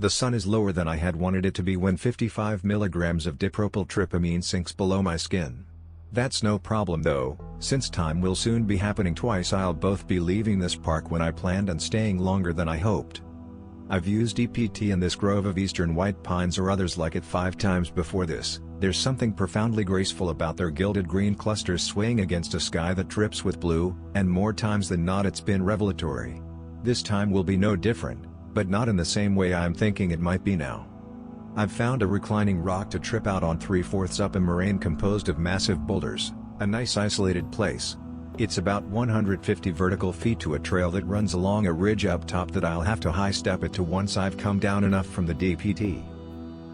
The sun is lower than I had wanted it to be when 55 milligrams of dipropyltryptamine sinks below my skin. That's no problem though, since time will soon be happening twice. I'll both be leaving this park when I planned and staying longer than I hoped. I've used DPT in this grove of eastern white pines or others like it 5 times before this. There's something profoundly graceful about their gilded green clusters swaying against a sky that drips with blue, and more times than not it's been revelatory. This time will be no different, but not in the same way I'm thinking it might be now. I've found a reclining rock to trip out on 3/4 up a moraine composed of massive boulders, a nice isolated place. It's about 150 vertical feet to a trail that runs along a ridge up top that I'll have to high step it to once I've come down enough from the DPT.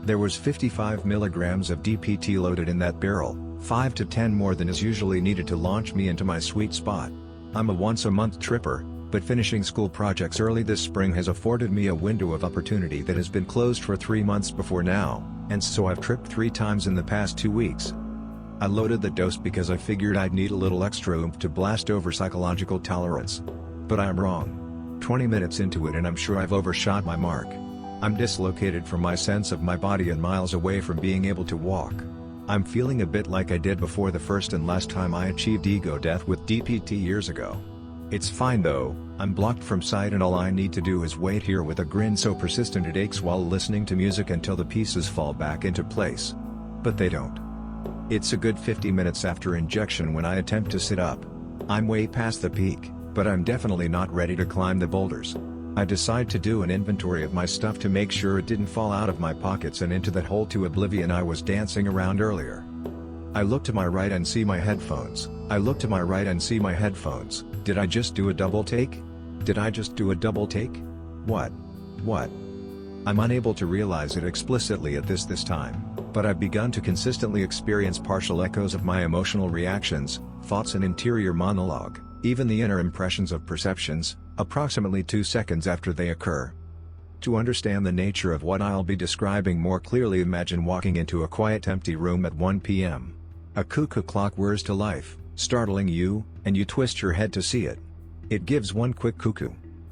There was 55 milligrams of DPT loaded in that barrel, 5 to 10 more than is usually needed to launch me into my sweet spot. I'm a once-a-month tripper, but finishing school projects early this spring has afforded me a window of opportunity that has been closed for 3 months before now, and so I've tripped 3 times in the past 2 weeks. I loaded the dose because I figured I'd need a little extra oomph to blast over psychological tolerance. But I'm wrong. 20 minutes into it and I'm sure I've overshot my mark. I'm dislocated from my sense of my body and miles away from being able to walk. I'm feeling a bit like I did before the first and last time I achieved ego death with DPT years ago. It's fine though, I'm blocked from sight and all I need to do is wait here with a grin so persistent it aches while listening to music until the pieces fall back into place. But they don't. It's a good 50 minutes after injection when I attempt to sit up. I'm way past the peak, but I'm definitely not ready to climb the boulders. I decide to do an inventory of my stuff to make sure it didn't fall out of my pockets and into that hole to oblivion I was dancing around earlier. I look to my right and see my headphones. Did I just do a double take? What? I'm unable to realize it explicitly at this time, but I've begun to consistently experience partial echoes of my emotional reactions, thoughts and interior monologue, even the inner impressions of perceptions, approximately 2 seconds after they occur. To understand the nature of what I'll be describing more clearly, imagine walking into a quiet empty room at 1 p.m. A cuckoo clock whirs to life, startling you, and you twist your head to see it. It gives one quick cuckoo.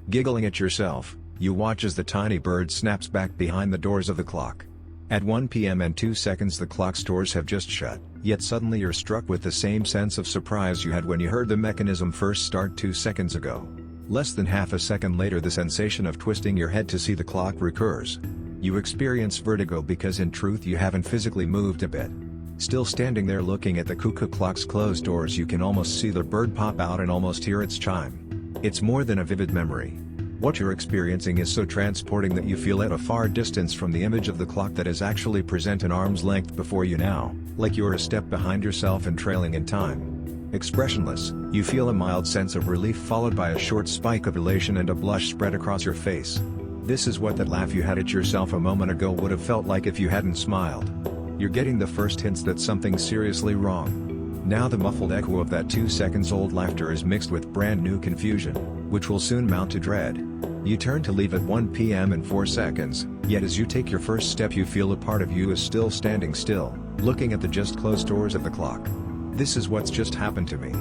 Giggling at yourself, you watch as the tiny bird snaps back behind the doors of the clock. At 1 p.m. and 2 seconds the clock's doors have just shut, yet suddenly you're struck with the same sense of surprise you had when you heard the mechanism first start 2 seconds ago. Less than half a second later the sensation of twisting your head to see the clock recurs. You experience vertigo because in truth you haven't physically moved a bit. Still standing there looking at the cuckoo clock's closed doors, you can almost see the bird pop out and almost hear its chime. It's more than a vivid memory. What you're experiencing is so transporting that you feel at a far distance from the image of the clock that is actually present an arm's length before you now, like you're a step behind yourself and trailing in time. Expressionless, you feel a mild sense of relief followed by a short spike of elation and a blush spread across your face. This is what that laugh you had at yourself a moment ago would have felt like if you hadn't smiled. You're getting the first hints that something's seriously wrong. Now the muffled echo of that 2 seconds old laughter is mixed with brand new confusion, which will soon mount to dread. You turn to leave at 1 p.m. and 4 seconds, yet as you take your first step you feel a part of you is still standing still, looking at the just closed doors of the clock. This is what's just happened to me.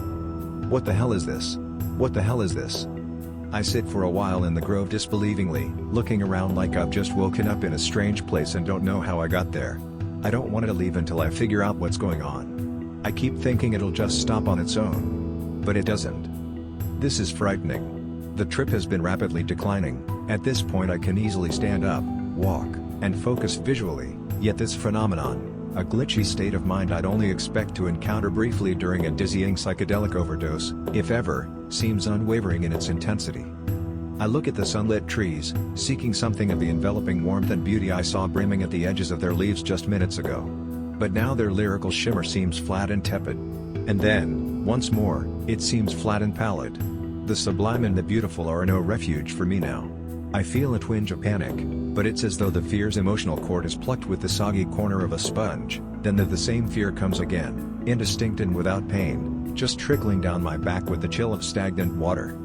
What the hell is this? I sit for a while in the grove disbelievingly, looking around like I've just woken up in a strange place and don't know how I got there. I don't want to leave until I figure out what's going on. I keep thinking it'll just stop on its own. But it doesn't. This is frightening. The trip has been rapidly declining. At this point I can easily stand up, walk, and focus visually, yet this phenomenon, a glitchy state of mind I'd only expect to encounter briefly during a dizzying psychedelic overdose, if ever, seems unwavering in its intensity. I look at the sunlit trees, seeking something of the enveloping warmth and beauty I saw brimming at the edges of their leaves just minutes ago. But now their lyrical shimmer seems flat and tepid. And then, once more, it seems flat and pallid. The sublime and the beautiful are no refuge for me now. I feel a twinge of panic, but it's as though the fear's emotional cord is plucked with the soggy corner of a sponge, then the same fear comes again, indistinct and without pain, just trickling down my back with the chill of stagnant water.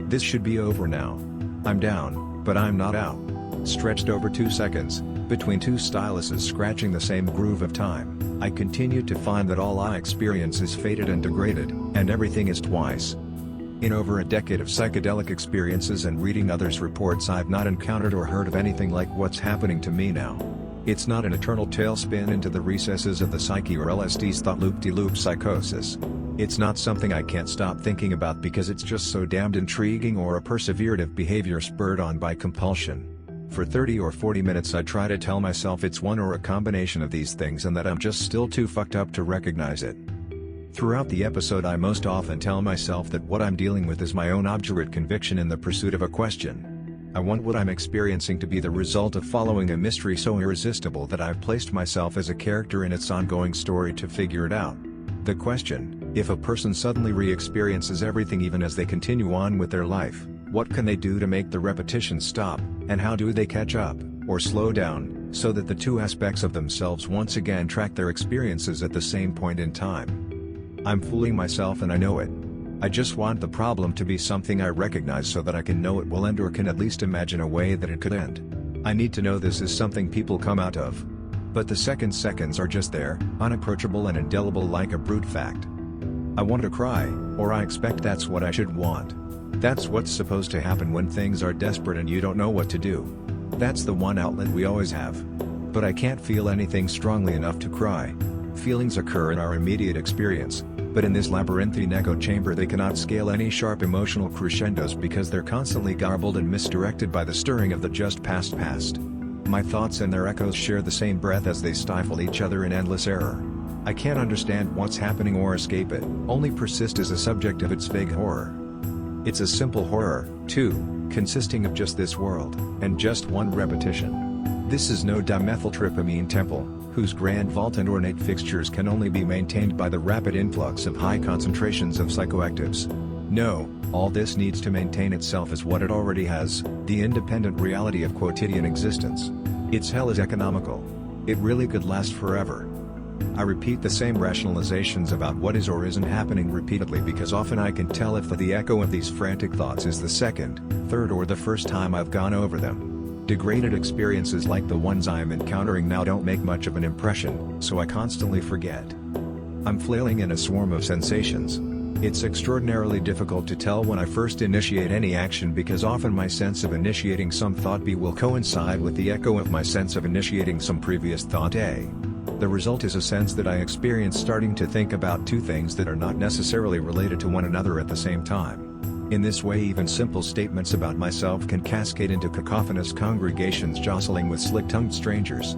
This should be over now. I'm down, but I'm not out. Stretched over 2 seconds, between 2 styluses scratching the same groove of time, I continue to find that all I experience is faded and degraded, and everything is twice. In over a decade of psychedelic experiences and reading others' reports, I've not encountered or heard of anything like what's happening to me now. It's not an eternal tailspin into the recesses of the psyche or LSD's thought loop-de-loop psychosis. It's not something I can't stop thinking about because it's just so damned intriguing, or a perseverative behavior spurred on by compulsion. For 30 or 40 minutes I try to tell myself it's one or a combination of these things and that I'm just still too fucked up to recognize it. Throughout the episode I most often tell myself that what I'm dealing with is my own obdurate conviction in the pursuit of a question. I want what I'm experiencing to be the result of following a mystery so irresistible that I've placed myself as a character in its ongoing story to figure it out. The question: if a person suddenly re-experiences everything even as they continue on with their life, what can they do to make the repetition stop, and how do they catch up, or slow down, so that the two aspects of themselves once again track their experiences at the same point in time? I'm fooling myself and I know it. I just want the problem to be something I recognize so that I can know it will end, or can at least imagine a way that it could end. I need to know this is something people come out of. But the seconds are just there, unapproachable and indelible like a brute fact. I want to cry, or I expect that's what I should want. That's what's supposed to happen when things are desperate and you don't know what to do. That's the one outlet we always have. But I can't feel anything strongly enough to cry. Feelings occur in our immediate experience, but in this labyrinthine echo chamber they cannot scale any sharp emotional crescendos because they're constantly garbled and misdirected by the stirring of the just past. My thoughts and their echoes share the same breath as they stifle each other in endless error. I can't understand what's happening or escape it, only persist as a subject of its vague horror. It's a simple horror, too, consisting of just this world, and just one repetition. This is no dimethyltryptamine temple, whose grand vault and ornate fixtures can only be maintained by the rapid influx of high concentrations of psychoactives. No, all this needs to maintain itself is what it already has, the independent reality of quotidian existence. Its hell is economical. It really could last forever. I repeat the same rationalizations about what is or isn't happening repeatedly because often I can tell if the echo of these frantic thoughts is the second, third or the first time I've gone over them. Degraded experiences like the ones I am encountering now don't make much of an impression, so I constantly forget. I'm flailing in a swarm of sensations. It's extraordinarily difficult to tell when I first initiate any action because often my sense of initiating some thought B will coincide with the echo of my sense of initiating some previous thought A. The result is a sense that I experience starting to think about two things that are not necessarily related to one another at the same time. In this way even simple statements about myself can cascade into cacophonous congregations jostling with slick-tongued strangers.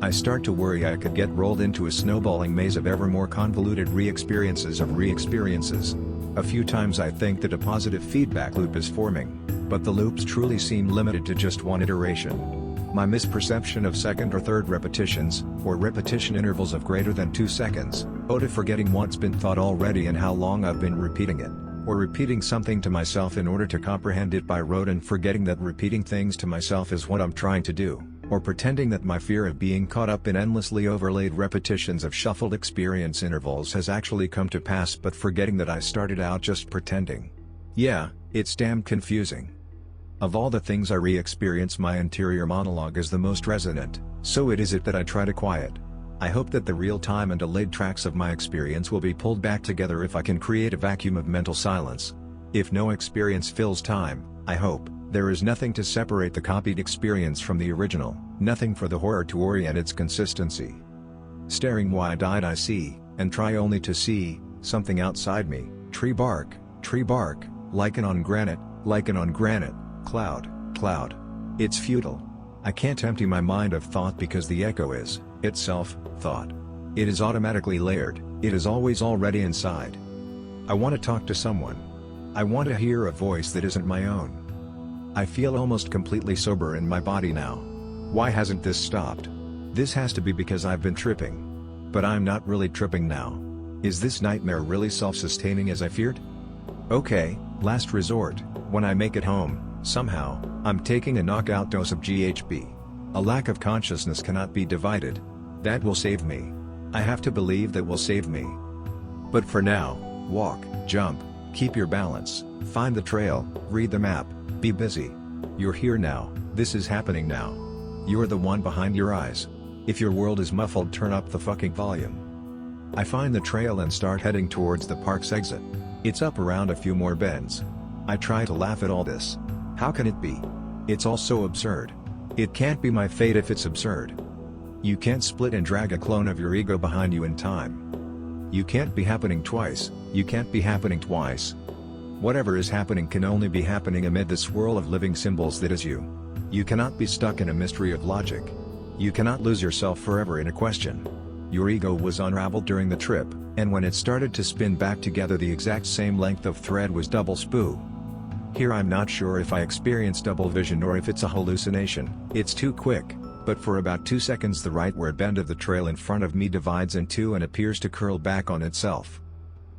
I start to worry I could get rolled into a snowballing maze of ever more convoluted re-experiences of re-experiences. A few times I think that a positive feedback loop is forming, but the loops truly seem limited to just one iteration. My misperception of second or third repetitions, or repetition intervals of greater than 2 seconds, owed to forgetting what's been thought already and how long I've been repeating it, or repeating something to myself in order to comprehend it by rote and forgetting that repeating things to myself is what I'm trying to do, or pretending that my fear of being caught up in endlessly overlaid repetitions of shuffled experience intervals has actually come to pass, but forgetting that I started out just pretending. Yeah, it's damn confusing. Of all the things I re-experience, my interior monologue is the most resonant, so it is that I try to quiet. I hope that the real-time and delayed tracks of my experience will be pulled back together if I can create a vacuum of mental silence. If no experience fills time, I hope there is nothing to separate the copied experience from the original, nothing for the horror to orient its consistency. Staring wide-eyed I see, and try only to see, something outside me, tree bark, lichen on granite, cloud. It's futile. I can't empty my mind of thought because the echo is, itself, thought. It is automatically layered, it is always already inside. I want to talk to someone. I want to hear a voice that isn't my own. I feel almost completely sober in my body now. Why hasn't this stopped? This has to be because I've been tripping. But I'm not really tripping now. Is this nightmare really self-sustaining as I feared? Okay, last resort, when I make it home, somehow, I'm taking a knockout dose of GHB. A lack of consciousness cannot be divided. That will save me. I have to believe that will save me. But for now, walk, jump, keep your balance, find the trail, read the map, be busy. You're here now, this is happening now. You're the one behind your eyes. If your world is muffled, turn up the fucking volume. I find the trail and start heading towards the park's exit. It's up around a few more bends. I try to laugh at all this. How can it be? It's all so absurd. It can't be my fate if it's absurd. You can't split and drag a clone of your ego behind you in time. You can't be happening twice, you can't be happening twice. Whatever is happening can only be happening amid the swirl of living symbols that is you. You cannot be stuck in a mystery of logic. You cannot lose yourself forever in a question. Your ego was unraveled during the trip, and when it started to spin back together the exact same length of thread was double spoo. Here I'm not sure if I experienced double vision or if it's a hallucination, it's too quick, but for about 2 seconds the rightward bend of the trail in front of me divides in two and appears to curl back on itself.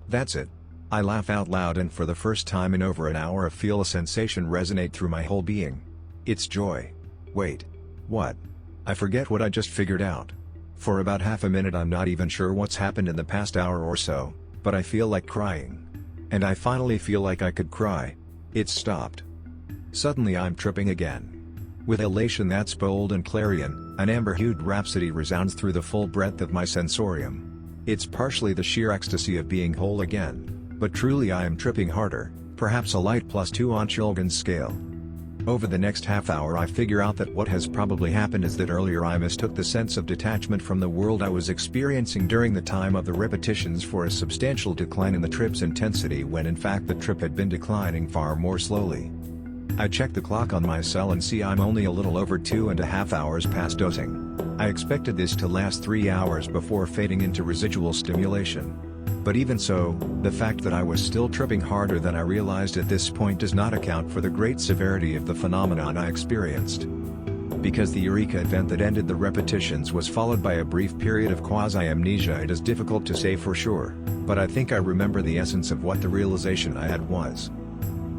That's it. I laugh out loud and for the first time in over an hour I feel a sensation resonate through my whole being. It's joy. Wait. What? I forget what I just figured out. For about half a minute I'm not even sure what's happened in the past hour or so, but I feel like crying. And I finally feel like I could cry. It's stopped. Suddenly I'm tripping again. With elation that's bold and clarion, an amber-hued rhapsody resounds through the full breadth of my sensorium. It's partially the sheer ecstasy of being whole again, but truly I am tripping harder, perhaps a light +2 on Shulgin's scale. Over the next half hour I figure out that what has probably happened is that earlier I mistook the sense of detachment from the world I was experiencing during the time of the repetitions for a substantial decline in the trip's intensity when in fact the trip had been declining far more slowly. I check the clock on my cell and see I'm only a little over 2.5 hours past dosing. I expected this to last 3 hours before fading into residual stimulation. But even so, the fact that I was still tripping harder than I realized at this point does not account for the great severity of the phenomenon I experienced. Because the eureka event that ended the repetitions was followed by a brief period of quasi-amnesia, it is difficult to say for sure, but I think I remember the essence of what the realization I had was.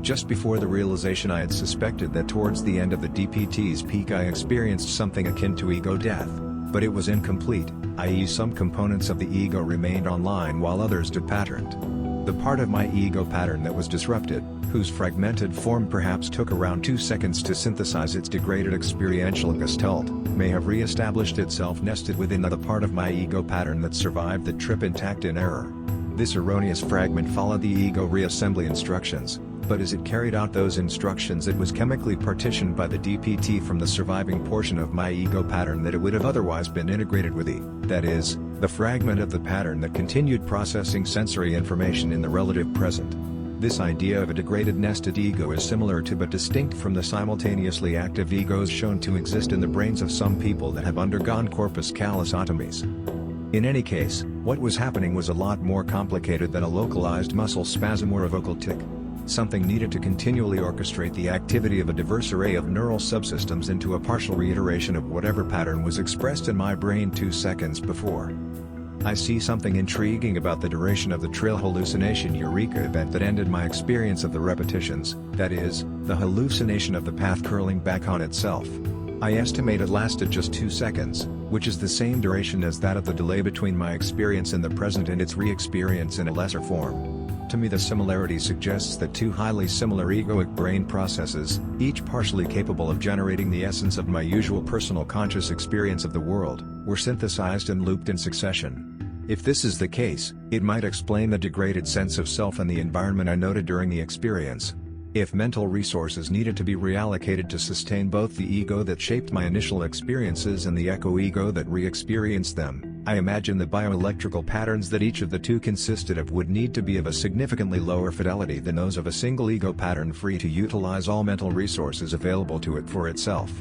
Just before the realization I had suspected that towards the end of the DPT's peak I experienced something akin to ego death, but it was incomplete, i.e. some components of the ego remained online while others depatterned. The part of my ego pattern that was disrupted, whose fragmented form perhaps took around 2 seconds to synthesize its degraded experiential gestalt, may have re-established itself nested within the part of my ego pattern that survived the trip intact in error. This erroneous fragment followed the ego reassembly instructions, but as it carried out those instructions it was chemically partitioned by the DPT from the surviving portion of my ego pattern that it would have otherwise been integrated with that is, the fragment of the pattern that continued processing sensory information in the relative present. This idea of a degraded nested ego is similar to but distinct from the simultaneously active egos shown to exist in the brains of some people that have undergone corpus callosotomies. In any case, what was happening was a lot more complicated than a localized muscle spasm or a vocal tic. Something needed to continually orchestrate the activity of a diverse array of neural subsystems into a partial reiteration of whatever pattern was expressed in my brain 2 seconds before. I see something intriguing about the duration of the trail hallucination eureka event that ended my experience of the repetitions, that is, the hallucination of the path curling back on itself. I estimate it lasted just 2 seconds, which is the same duration as that of the delay between my experience in the present and its re-experience in a lesser form. To me the similarity suggests that two highly similar egoic brain processes, each partially capable of generating the essence of my usual personal conscious experience of the world, were synthesized and looped in succession. If this is the case, it might explain the degraded sense of self and the environment I noted during the experience. If mental resources needed to be reallocated to sustain both the ego that shaped my initial experiences and the echo-ego that re-experienced them, I imagine the bioelectrical patterns that each of the two consisted of would need to be of a significantly lower fidelity than those of a single ego pattern free to utilize all mental resources available to it for itself.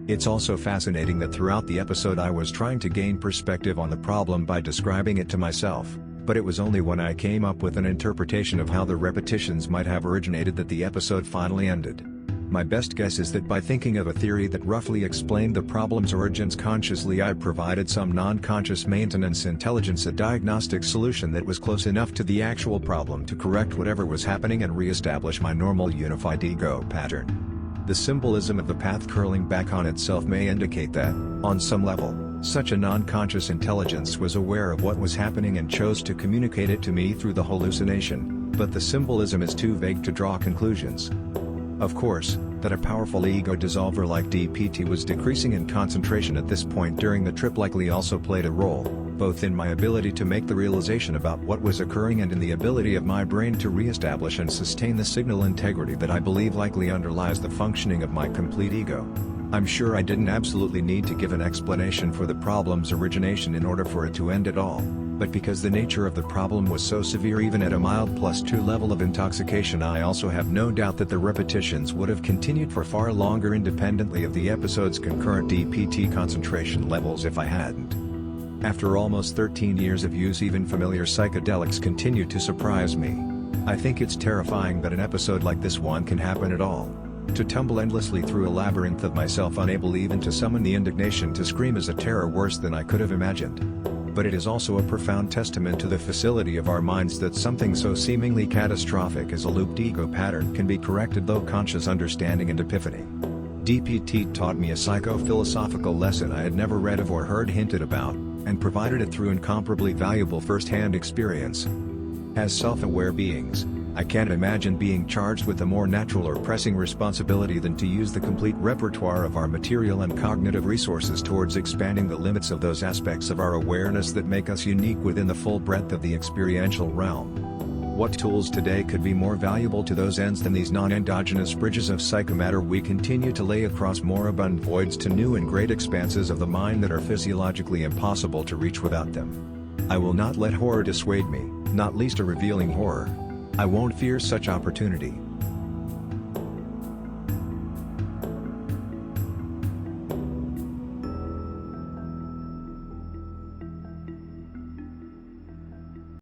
It's also fascinating that throughout the episode I was trying to gain perspective on the problem by describing it to myself, but it was only when I came up with an interpretation of how the repetitions might have originated that the episode finally ended. My best guess is that by thinking of a theory that roughly explained the problem's origins consciously I provided some non-conscious maintenance intelligence a diagnostic solution that was close enough to the actual problem to correct whatever was happening and re-establish my normal unified ego pattern. The symbolism of the path curling back on itself may indicate that, on some level, such a non-conscious intelligence was aware of what was happening and chose to communicate it to me through the hallucination, but the symbolism is too vague to draw conclusions. Of course, that a powerful ego dissolver like DPT was decreasing in concentration at this point during the trip likely also played a role, both in my ability to make the realization about what was occurring and in the ability of my brain to re-establish and sustain the signal integrity that I believe likely underlies the functioning of my complete ego. I'm sure I didn't absolutely need to give an explanation for the problem's origination in order for it to end at all, but because the nature of the problem was so severe even at a mild +2 level of intoxication, I also have no doubt that the repetitions would have continued for far longer independently of the episode's concurrent DPT concentration levels if I hadn't. After almost 13 years of use, even familiar psychedelics continue to surprise me. I think it's terrifying that an episode like this one can happen at all. To tumble endlessly through a labyrinth of myself, unable even to summon the indignation to scream, is a terror worse than I could have imagined. But it is also a profound testament to the facility of our minds that something so seemingly catastrophic as a looped ego pattern can be corrected through conscious understanding and epiphany. DPT taught me a psycho-philosophical lesson I had never read of or heard hinted about, and provided it through incomparably valuable first-hand experience. As self-aware beings, I can't imagine being charged with a more natural or pressing responsibility than to use the complete repertoire of our material and cognitive resources towards expanding the limits of those aspects of our awareness that make us unique within the full breadth of the experiential realm. What tools today could be more valuable to those ends than these non-endogenous bridges of psychomatter we continue to lay across moribund voids to new and great expanses of the mind that are physiologically impossible to reach without them? I will not let horror dissuade me, not least a revealing horror. I won't fear such opportunity.